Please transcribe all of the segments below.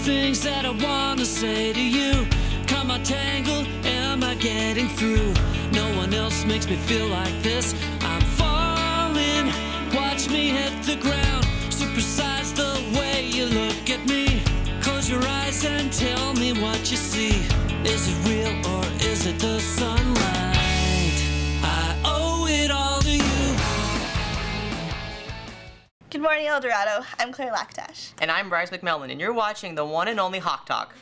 things that I wanna say to you. Come on, tangled, am I getting through? No one else makes me feel like this. I'm falling, watch me hit the ground. Supersize the way you look at me. Close your eyes and tell me what you see. Is it real or is it the sunlight? I owe it all to you. Good morning, El Dorado. I'm Claire Lactash. And I'm Bryce McMillan, and you're watching the one and only Hawk Talk.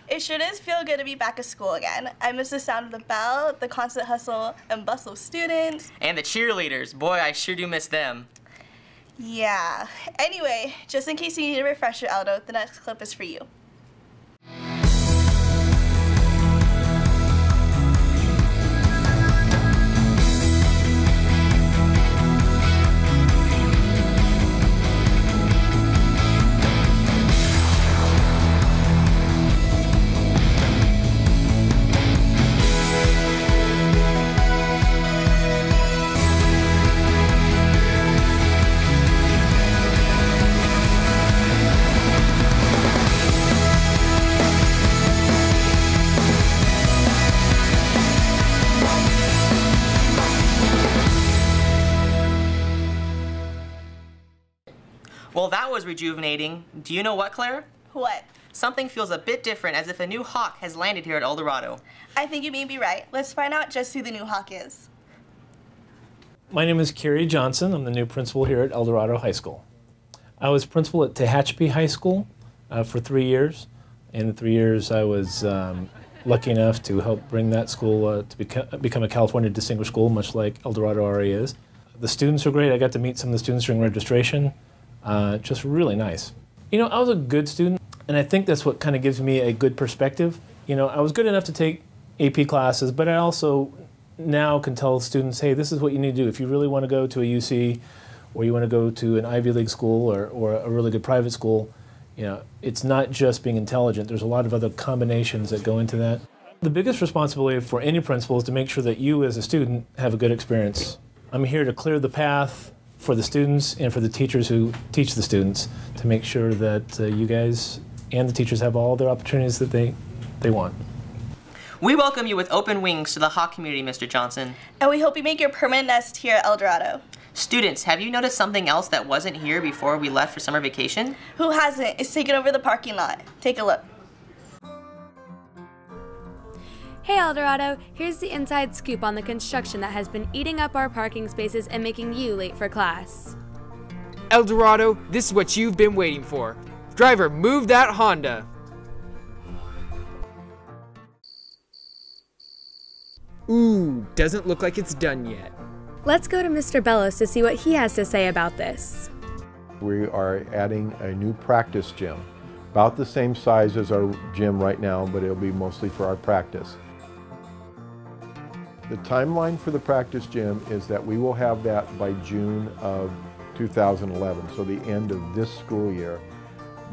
It sure does feel good to be back at school again. I miss the sound of the bell, the constant hustle and bustle of students. And the cheerleaders. Boy, I sure do miss them. Yeah. Anyway, just in case you need a refresher, Aldo, the next clip is for you. Well, that was rejuvenating. Do you know what, Claire? What? Something feels a bit different, as if a new hawk has landed here at El Dorado. I think you may be right. Let's find out just who the new hawk is. My name is Kerry Johnson. I'm the new principal here at El Dorado High School. I was principal at Tehachapi High School for 3 years. In the 3 years, I was lucky enough to help bring that school to become a California Distinguished School, much like El Dorado already is. The students were great. I got to meet some of the students during registration. Just really nice. You know, I was a good student, and I think that's what kind of gives me a good perspective. You know, I was good enough to take AP classes, but I also now can tell students, hey, this is what you need to do. If you really want to go to a UC, or you want to go to an Ivy League school, or a really good private school, you know, it's not just being intelligent. There's a lot of other combinations that go into that. The biggest responsibility for any principal is to make sure that you as a student have a good experience. I'm here to clear the path for the students and for the teachers who teach the students to make sure that you guys and the teachers have all their opportunities that they want. We welcome you with open wings to the Hawk community, Mr. Johnson. And we hope you make your permanent nest here at El Dorado. Students, have you noticed something else that wasn't here before we left for summer vacation? Who hasn't? It's taken over the parking lot. Take a look. Hey El Dorado, here's the inside scoop on the construction that has been eating up our parking spaces and making you late for class. El Dorado, this is what you've been waiting for. Driver, move that Honda. Ooh, doesn't look like it's done yet. Let's go to Mr. Bellows to see what he has to say about this. We are adding a new practice gym, about the same size as our gym right now, but it'll be mostly for our practice. The timeline for the practice gym is that we will have that by June of 2011, so the end of this school year.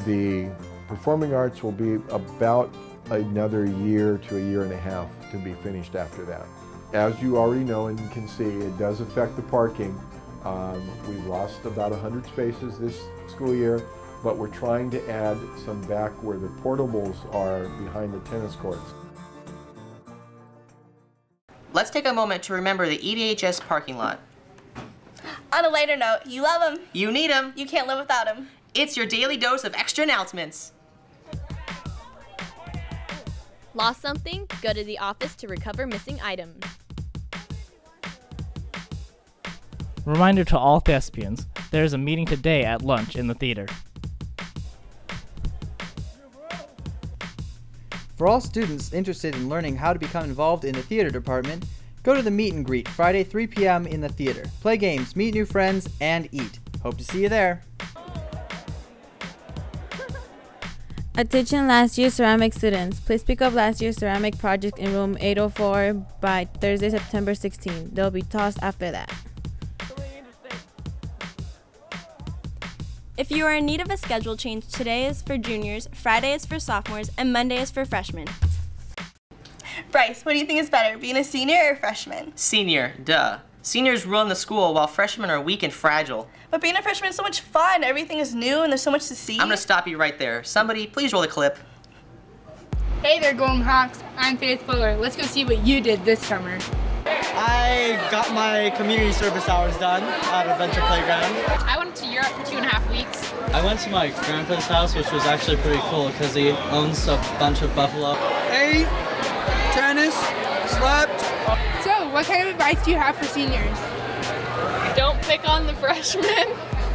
The performing arts will be about another year to a year and a half to be finished after that. As you already know and can see, it does affect the parking. We lost about 100 spaces this school year, but we're trying to add some back where the portables are behind the tennis courts. Let's take a moment to remember the EDHS parking lot. On a lighter note, you love them. You need them. You can't live without them. It's your daily dose of extra announcements. Lost something? Go to the office to recover missing items. Reminder to all thespians, there is a meeting today at lunch in the theater. For all students interested in learning how to become involved in the theater department, go to the meet and greet Friday 3 p.m. in the theater. Play games, meet new friends, and eat. Hope to see you there. Attention last year ceramic students. Please pick up last year's ceramic project in room 804 by Thursday, September 16. They'll be tossed after that. If you are in need of a schedule change, today is for juniors, Friday is for sophomores, and Monday is for freshmen. Bryce, what do you think is better, being a senior or a freshman? Senior, duh. Seniors run the school while freshmen are weak and fragile. But being a freshman is so much fun. Everything is new and there's so much to see. I'm gonna stop you right there. Somebody, please roll the clip. Hey there, Golden Hawks. I'm Faith Fuller. Let's go see what you did this summer. I got my community service hours done at Adventure Playground. I went to Europe for 2.5 weeks. I went to my grandpa's house, which was actually pretty cool because he owns a bunch of buffalo. Ate, tennis, slept. So, what kind of advice do you have for seniors? Don't pick on the freshmen.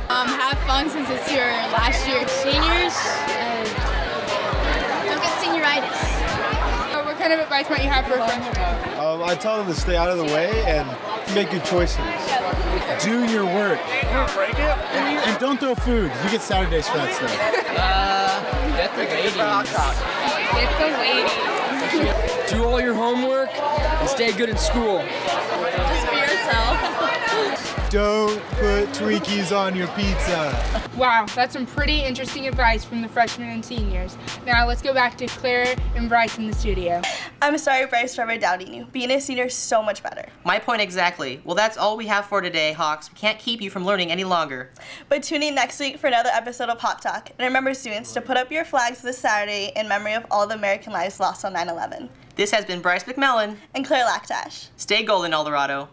Have fun since it's your last year. Seniors, don't get senioritis. What kind of advice might you have for freshmen? I tell them to stay out of the way and make good choices. Do your work. And don't throw food. You get Saturdays for that stuff. Get the ladies. Get the ladies. Do all your homework and stay good in school. Just be yourself. Don't put Twinkies on your pizza. Wow, that's some pretty interesting advice from the freshmen and seniors. Now let's go back to Claire and Bryce in the studio. I'm sorry, Bryce, for ever doubting you. Being a senior is so much better. My point exactly. Well, that's all we have for today, Hawks. We can't keep you from learning any longer. But tune in next week for another episode of Hawk Talk. And remember, students, to put up your flags this Saturday in memory of all the American lives lost on 9/11. This has been Bryce McMillan and Claire Lactash. Stay golden, El Dorado.